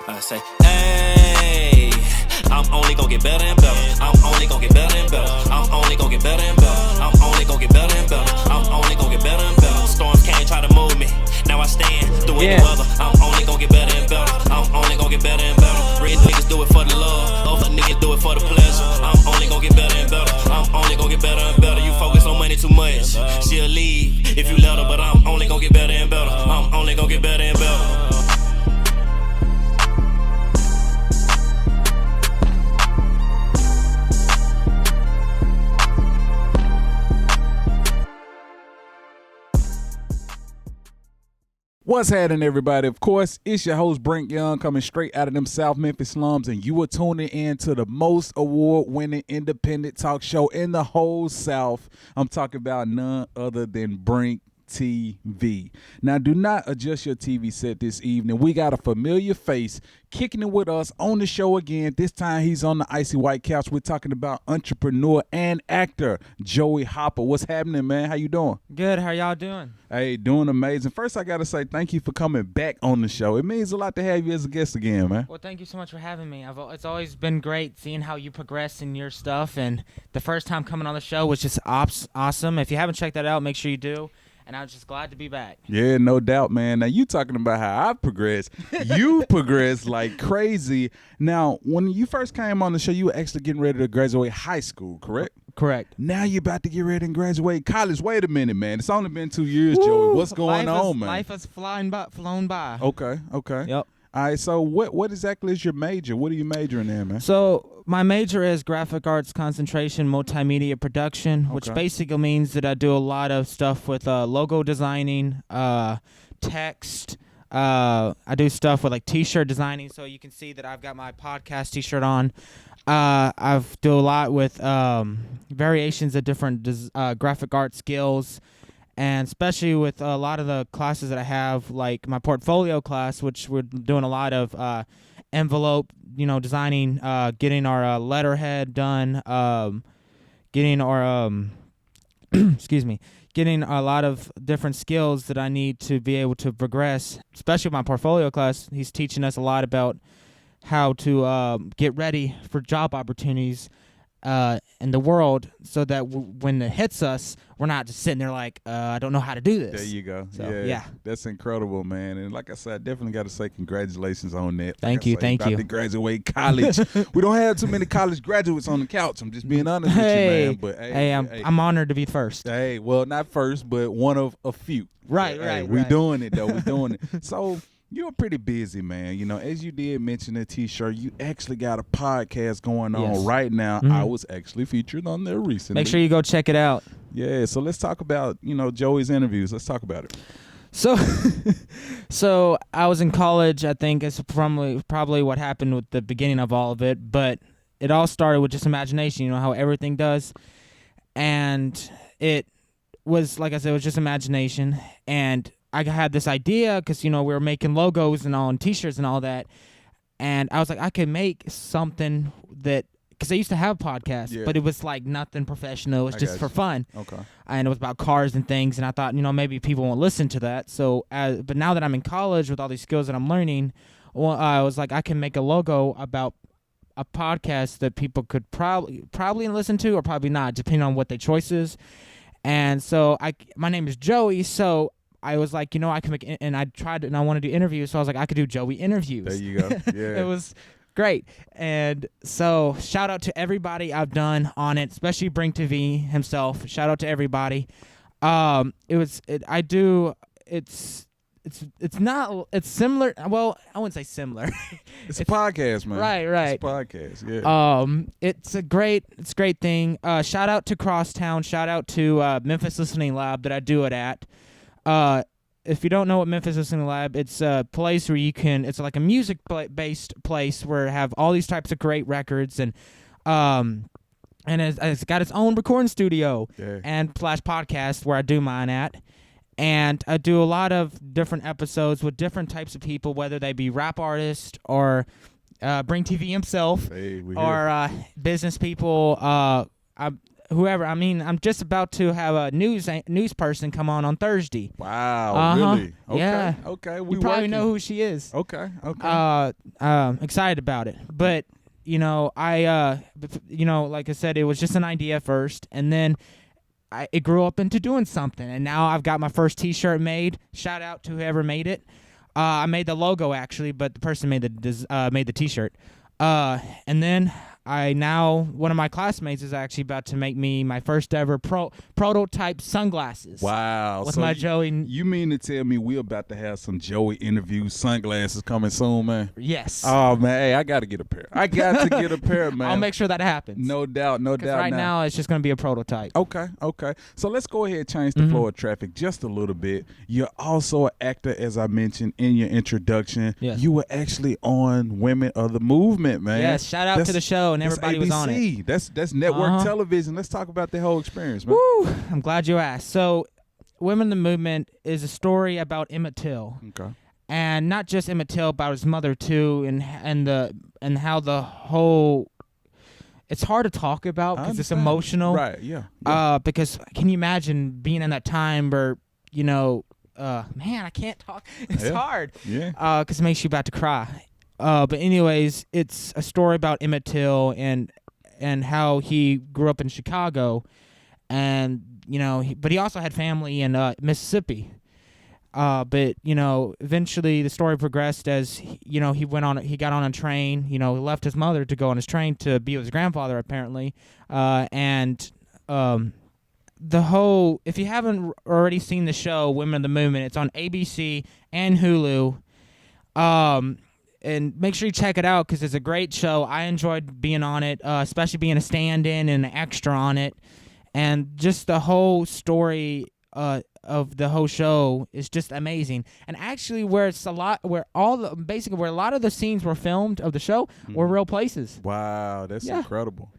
I say, hey, I'm only gonna get better and better. I'm only gonna get better and better. I'm only gonna get better and better. I'm only gonna get better and better. I'm only gonna get better and better. Storms can't try to move me. Now I stand through any weather. I'm only gonna get better and better. I'm only gonna get better and better. Real niggas do it for the love. Other niggas do it for the pleasure. I'm only gonna get better and better. I'm only gonna get better and better. You focus on money too much. She'll leave if you let her, but I'm only gonna get better and better. I'm only gonna get better and better. What's happening, everybody? Of course, it's your host, Brink coming straight out of them South Memphis slums, and you are tuning in to the most award-winning independent talk show in the whole South. I'm talking about none other than BrinkTV. Now, do not adjust your TV set this evening. We got a familiar face kicking it with us on the show again. This time, he's on the icy white couch. We're talking about entrepreneur and actor Joey Hopper. What's happening, man? How you doing? Good. How y'all doing? Hey, doing amazing. First, I got to say thank you for coming back on the show. It means a lot to have you as a guest again, man. Well, thank you so much for having me. It's always been great seeing how you progress in your stuff, and the first time coming on the show was just awesome. If you haven't checked that out, make sure you do. And I was just glad to be back. Yeah, no doubt, man. Now, you talking about how I've progressed. You progressed like crazy. Now, when you first came on the show, you were actually getting ready to graduate high school, correct? Correct. Now you're about to get ready and graduate college. Wait a minute, man. It's only been 2 years, Joey. What's going on, man? Life has flown by. Okay. Yep. All right, so what exactly is your major? What are you majoring in, man? So my major is graphic arts concentration, multimedia production, which basically means that I do a lot of stuff with logo designing, text. I do stuff with like T-shirt designing, so you can see that I've got my podcast T-shirt on. I've do a lot with variations of different graphic art skills. And especially with a lot of the classes that I have, like my portfolio class, which we're doing a lot of envelope, designing, getting our letterhead done, getting our, getting a lot of different skills that I need to be able to progress. Especially with my portfolio class, he's teaching us a lot about how to get ready for job opportunities in the world, so that when it hits us, we're not just sitting there like, I don't know how to do this. There you go. So, yeah, that's incredible, man. And like I said, I definitely got to say congratulations on that. Thank you. About to graduate college. We don't have too many college graduates on the couch. I'm just being honest with you, man. But I'm honored to be first. Hey, well, not first, but one of a few. Right. We doing it though. We doing it. So. You're pretty busy, man. As you did mention the T-shirt, you actually got a podcast going on right now. I was actually featured on there recently. Make sure you go check it out. Yeah, so let's talk about, Joey's interviews. Let's talk about it. So I was in college. I think it's probably what happened with the beginning of all of it, but it all started with just imagination, how everything does. And it was, like I said, it was just imagination. And I had this idea because, we were making logos and all and T-shirts and all that. And I was like, I could make something that, because I used to have podcasts, but it was like nothing professional. It was just for fun. Okay. And it was about cars and things. And I thought, maybe people won't listen to that. So, but now that I'm in college with all these skills that I'm learning, I was like, I can make a logo about a podcast that people could probably listen to or probably not, depending on what their choice is. And so my name is Joey, so I was like, I can make, and I tried, and I want to do interviews, so I was like, I could do Joey interviews. There you go. Yeah. It was great. And so shout out to everybody I've done on it, especially BrinkTV himself. Shout out to everybody. It's similar. Well, I wouldn't say similar. It's a podcast, man. Right. It's a podcast, yeah. It's a great thing. Shout out to Crosstown. Shout out to Memphis Listening Lab that I do it at. If you don't know what Memphis Listening Lab, it's a place where it's like a music-based place where it have all these types of great records, and it's got its own recording studio and slash podcast where I do mine at. And I do a lot of different episodes with different types of people, whether they be rap artists or BrinkTV himself or business people. whoever. I mean, I'm just about to have a news person come on Thursday. Wow, really? Okay, yeah. Okay. You probably know who she is. Okay. Excited about it. But, I like I said, it was just an idea first, and then it grew up into doing something, and now I've got my first T-shirt made. Shout out to whoever made it. I made the logo actually, but the person made the T-shirt. And then one of my classmates is actually about to make me my first ever prototype sunglasses. Wow. With so my Joey. You mean to tell me we're about to have some Joey interviews, sunglasses coming soon, man? Yes. Oh, man. Hey, I got to get a pair. Man. I'll make sure that happens. No doubt. Right now, it's just going to be a prototype. Okay. So let's go ahead and change the flow of traffic just a little bit. You're also an actor, as I mentioned in your introduction. Yes. You were actually on Women of the Movement, man. Yes, shout out to the show, and everybody was on it. That's network television. Let's talk about the whole experience, man. Woo! I'm glad you asked. So, Women of the Movement is a story about Emmett Till. Okay. And not just Emmett Till, about his mother too, and how the whole. It's hard to talk about because it's emotional. Right. Yeah. Because can you imagine being in that time where man, I can't talk. It's hard. Yeah. Because it makes you about to cry. But anyways, it's a story about Emmett Till and how he grew up in Chicago, and but he also had family in Mississippi. But eventually the story progressed as he got on a train. He left his mother to go on his train to be with his grandfather apparently, and the whole. If you haven't already seen the show Women of the Movement, it's on ABC and Hulu. And make sure you check it out because it's a great show. I enjoyed being on it, especially being a stand-in and an extra on it. And just the whole story of the whole show is just amazing. And actually, where a lot of the scenes were filmed of the show were real places. Wow, that's incredible.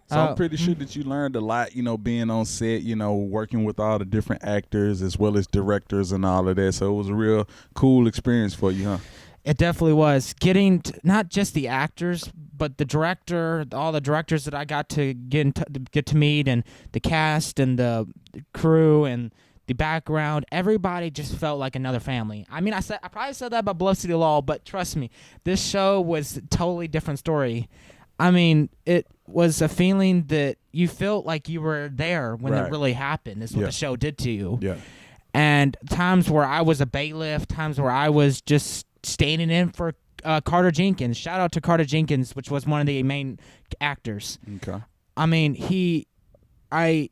So I'm pretty sure that you learned a lot, being on set, working with all the different actors as well as directors and all of that. So it was a real cool experience for you, huh? It definitely was. Getting not just the actors, but the director, all the directors that I got to get to meet, and the cast and the crew and the background. Everybody just felt like another family. I mean, I probably said that about Bluff City Law, but trust me, this show was a totally different story. I mean, it was a feeling that you felt like you were there when it really happened. Is what the show did to you. Yeah. And times where I was a bailiff, times where I was just standing in for Carter Jenkins. Shout out to Carter Jenkins, which was one of the main actors. Okay. I mean, I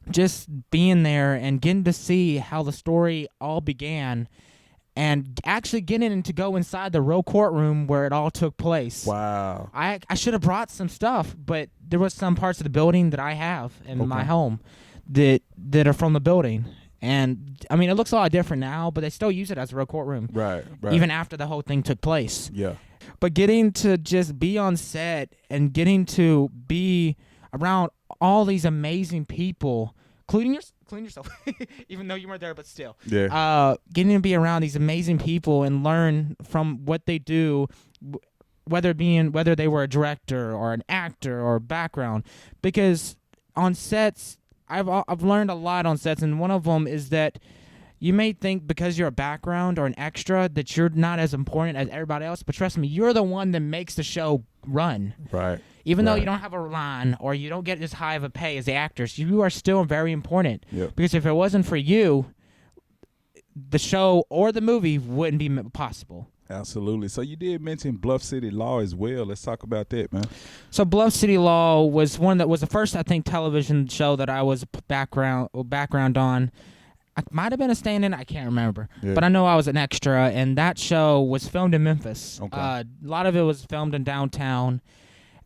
just being there and getting to see how the story all began, and actually getting to go inside the real courtroom where it all took place. Wow. I should have brought some stuff, but there was some parts of the building that I have in my home that are from the building. And, I mean, it looks a lot different now, but they still use it as a real courtroom. Right. Even after the whole thing took place. Yeah. But getting to just be on set and getting to be around all these amazing people, including yourself, even though you weren't there, but still. Yeah. Getting to be around these amazing people and learn from what they do, whether they were a director or an actor or background. Because on sets, I've learned a lot on sets, and one of them is that you may think because you're a background or an extra that you're not as important as everybody else, but trust me, you're the one that makes the show run. Right. Even though you don't have a line or you don't get as high of a pay as the actors, you are still very important. Yep. Because if it wasn't for you, the show or the movie wouldn't be possible. Absolutely. So you did mention Bluff City Law as well. Let's talk about that, man. So Bluff City Law was the first, I think, television show that I was background on. I might have been a stand-in, I can't remember. Yeah. But I know I was an extra, and that show was filmed in Memphis. Okay. A lot of it was filmed in downtown,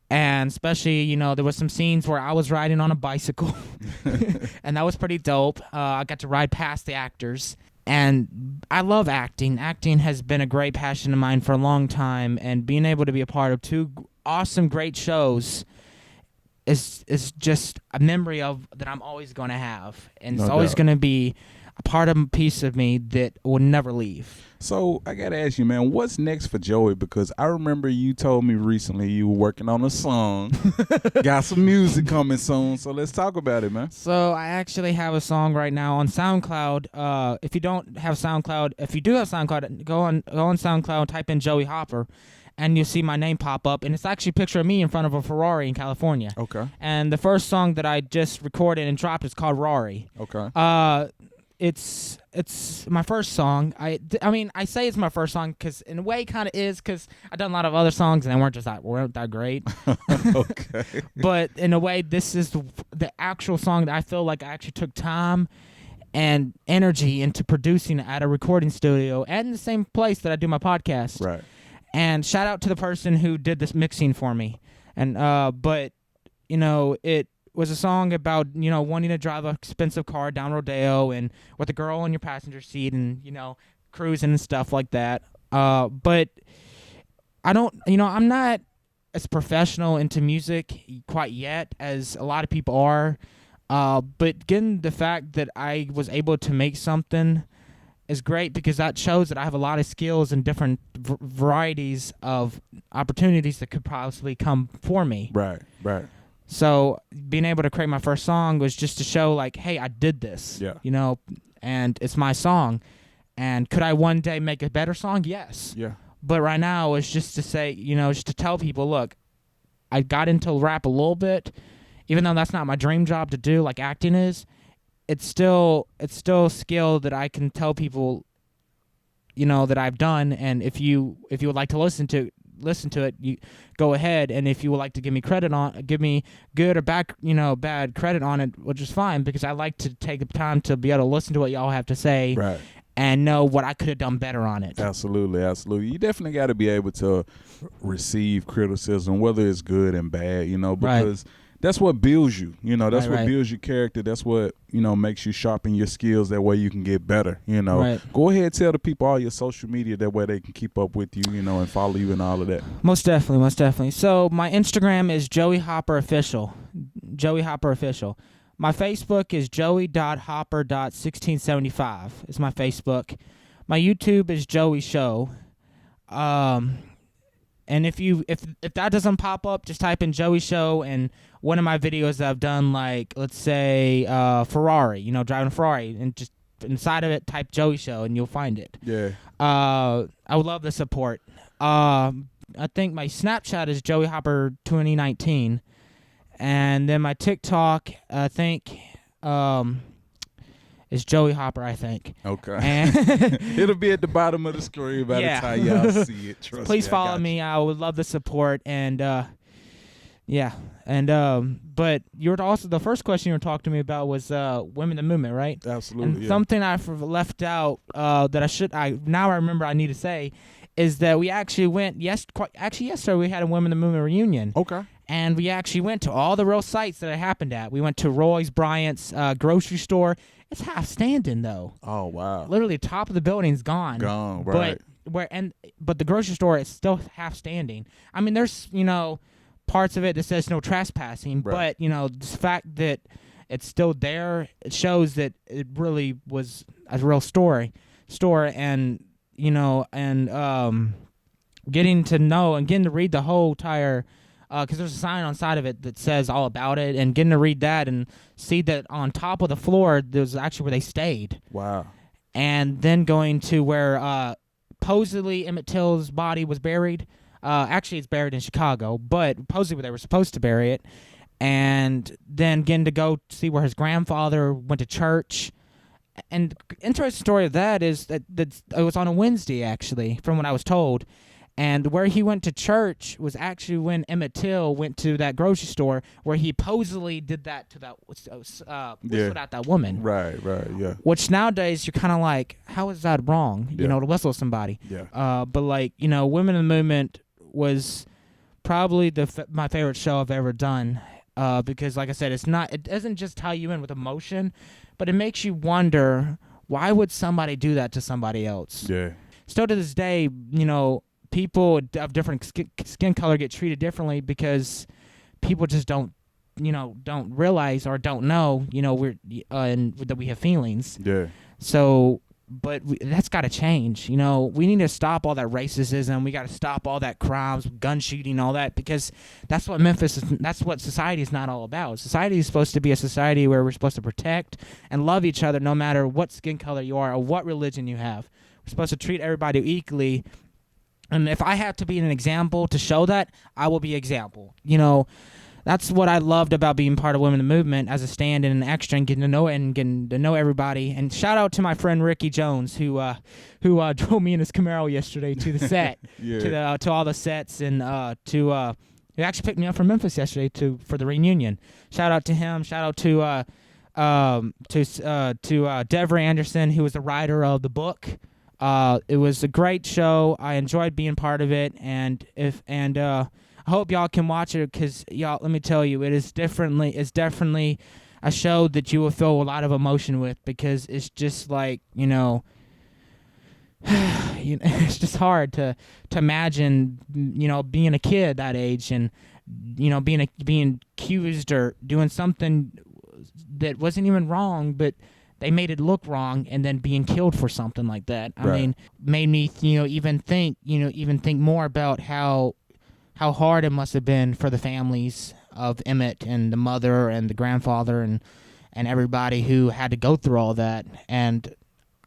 and especially, there was some scenes where I was riding on a bicycle, and that was pretty dope. I got to ride past the actors, and I love acting. Acting has been a great passion of mine for a long time, and being able to be a part of two awesome, great shows is just a memory of that I'm always going to have, and it's always going to be a part of a piece of me that will never leave. So I gotta ask you, man, what's next for Joey? Because I remember you told me recently you were working on a song, got some music coming soon. So let's talk about it, man. So I actually have a song right now on SoundCloud. If you don't have SoundCloud, if you do have SoundCloud, go on SoundCloud, type in Joey Hopper, and you'll see my name pop up. And it's actually a picture of me in front of a Ferrari in California. Okay. And the first song that I just recorded and dropped is called Rari. Okay. It's my first song. I mean, I say it's my first song because in a way it kind of is, because I've done a lot of other songs and they weren't that great. Okay. But in a way, this is the actual song that I feel like I actually took time and energy into producing at a recording studio and the same place that I do my podcast. Right. And shout out to the person who did this mixing for me. And but it was a song about, wanting to drive an expensive car down Rodeo and with a girl in your passenger seat and, cruising and stuff like that. But I don't, I'm not as professional into music quite yet as a lot of people are. But given the fact that I was able to make something is great, because that shows that I have a lot of skills and different varieties of opportunities that could possibly come for me. Right. Right. So being able to create my first song was just to show, like, hey, I did this. Yeah. And it's my song. And could I one day make a better song? Yes. Yeah. But right now it's just to say, just to tell people, look, I got into rap a little bit, even though that's not my dream job to do, like acting is. It's still a skill that I can tell people, that I've done. And if you would like to listen to it, you go ahead. And if you would like to give me good or bad credit on it, which is fine, because I like to take the time to be able to listen to what y'all have to say. Right. And know what I could have done better on it. Absolutely, absolutely. You definitely got to be able to receive criticism, whether it's good and bad, because that's what builds you. That's what builds your character. That's what, makes you sharpen your skills. That way you can get better, Right. Go ahead, tell the people all your social media. That way they can keep up with you, and follow you and all of that. Most definitely. So my Instagram is Joey Hopper Official. Joey Hopper Official. My Facebook is joey.hopper.1675 is my Facebook. My YouTube is Joey Show. And if that doesn't pop up, just type in Joey Show, and one of my videos that I've done, like, let's say Ferrari, driving a Ferrari, and just inside of it type Joey Show and you'll find it. Yeah. I would love the support. I think my Snapchat is Joey Hopper 2019. And then my TikTok, I think, is Joey Hopper, I think. Okay. And it'll be at the bottom of the screen by the time y'all see it. Trust Please me, follow me. I would love the support. And, but you're also, the first question you were talking to me about was women in the movement, right? Absolutely. And something I've left out that I remember I need to say is that we actually went, yesterday we had a Women in the Movement reunion. Okay. And we actually went to all the real sites that it happened at. We went to Roy's Bryant's grocery store. It's half standing though. Oh wow! Literally, top of the building's gone. Gone, right? But the grocery store is still half standing. I mean, there's parts of it that says no trespassing, right. But the fact that it's still there, it shows that it really was a real store, and getting to know and getting to read the whole entire. Because there's a sign on the side of it that says all about it, and getting to read that and see that on top of the floor there's actually where they stayed. Wow. And then going to where supposedly Emmett Till's body was buried. Actually, it's buried in Chicago, but supposedly where they were supposed to bury it. And then getting to go see where his grandfather went to church. And the interesting story of that is that it was on a Wednesday, actually, from what I was told. And where he went to church was actually when Emmett Till went to that grocery store where he supposedly did that to that whistled at that woman. Right, yeah. Which nowadays you're kind of like, how is that wrong? Yeah. To whistle somebody. Yeah. But Women in the Movement was probably my favorite show I've ever done. Because like I said, it doesn't just tie you in with emotion, but it makes you wonder, why would somebody do that to somebody else? Yeah. Still to this day, people of different skin color get treated differently because people just don't realize or don't know, we're and that we have feelings. Yeah. But that's got to change. You know, we need to stop all that racism. We got to stop all that crimes, gun shooting, all that, because that's what Memphis is. That's what society is not all about. Society is supposed to be a society where we're supposed to protect and love each other, no matter what skin color you are or what religion you have. We're supposed to treat everybody equally. And if I have to be an example to show that, I will be example. You know, that's what I loved about being part of Women in the Movement as a stand and an extra, and getting to know it and getting to know everybody. And shout out to my friend Ricky Jones, who drove me in his Camaro yesterday to the set, to all the sets, and he actually picked me up from Memphis yesterday for the reunion. Shout out to him. Shout out to Devery Anderson, who was the writer of the book. It was a great show. I enjoyed being part of it, and I hope y'all can watch it, because y'all, let me tell you, it's definitely a show that you will feel a lot of emotion with, because it's just like, you know, it's just hard to imagine, you know, being a kid that age, and, you know, being accused or doing something that wasn't even wrong, but they made it look wrong, and then being killed for something like that. I mean, made me, even think more about how hard it must have been for the families of Emmett and the mother and the grandfather and everybody who had to go through all that. And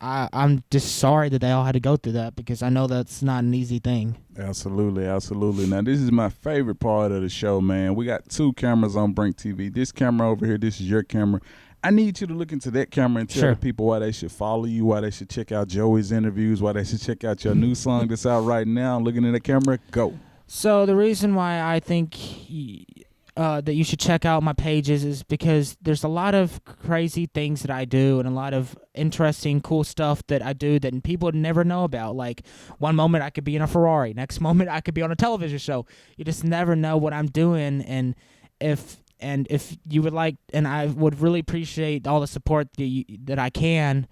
I'm just sorry that they all had to go through that, because I know that's not an easy thing. Absolutely, absolutely. Now, this is my favorite part of the show, man. We got 2 cameras on BrinkTV. This camera over here, this is your camera. I need you to look into that camera and tell the people why they should follow you, why they should check out Joey's interviews, why they should check out your new song that's out right now. Looking at the camera, go. So the reason why I think that you should check out my pages is because there's a lot of crazy things that I do, and a lot of interesting, cool stuff that I do that people would never know about. Like, one moment I could be in a Ferrari, next moment I could be on a television show. You just never know what I'm doing, and if you would like, and I would really appreciate all the support that I can.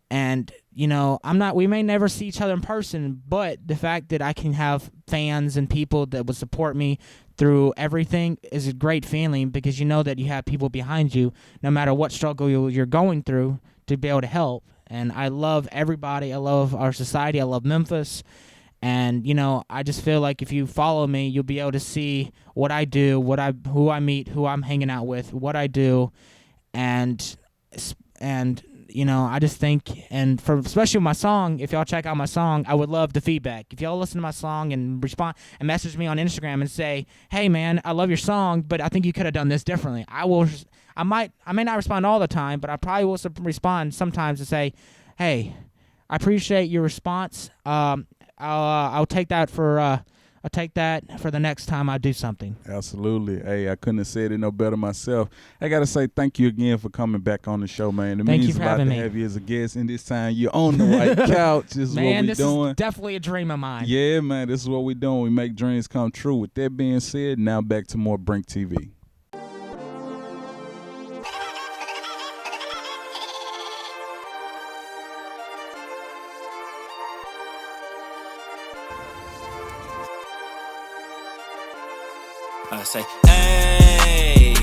And, you know, we may never see each other in person, but the fact that I can have fans and people that would support me through everything is a great feeling, because you know that you have people behind you, no matter what struggle you're going through, to be able to help. And I love everybody. I love our society. I love Memphis. And, you know, I just feel like if you follow me, you'll be able to see what I do, who I meet, who I'm hanging out with, what I do. And you know, I just think, and especially with my song, if y'all check out my song, I would love the feedback. If y'all listen to my song and respond and message me on Instagram and say, hey man, I love your song, but I think you could have done this differently. I may not respond all the time, but I probably will respond sometimes and say, hey, I appreciate your response. I'll take that for the next time I do something. Absolutely. Hey, I couldn't have said it no better myself. I got to say thank you again for coming back on the show, man. It means a lot to have you as a guest, and this time you're on the right couch. This is what we're doing. Man, this is definitely a dream of mine. Yeah, man, this is what we're doing. We make dreams come true. With that being said, now back to more Brink TV. I say, hey,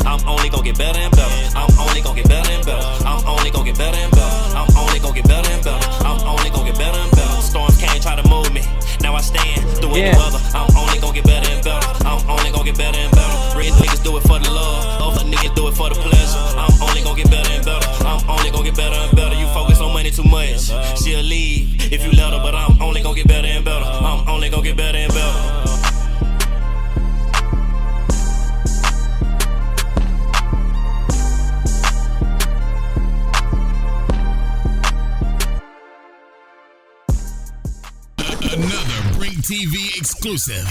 I'm only gonna get better and better. I'm only gonna get better and better. I'm only gonna get better and better. I'm only gonna get better and better. I'm only gonna get better and better. Storms can't try to move me. Now I stand through any weather. I'm only gonna get better and better. I'm only gonna get better and better. Real niggas do it for the love. Other niggas do it for the pleasure. I'm only gonna get better and better. I'm only gonna get better and better. You focus on money too much, she'll leave if you let her. But I'm only gonna get better and better. I'm only gonna get better and better. Another BrinkTV exclusive.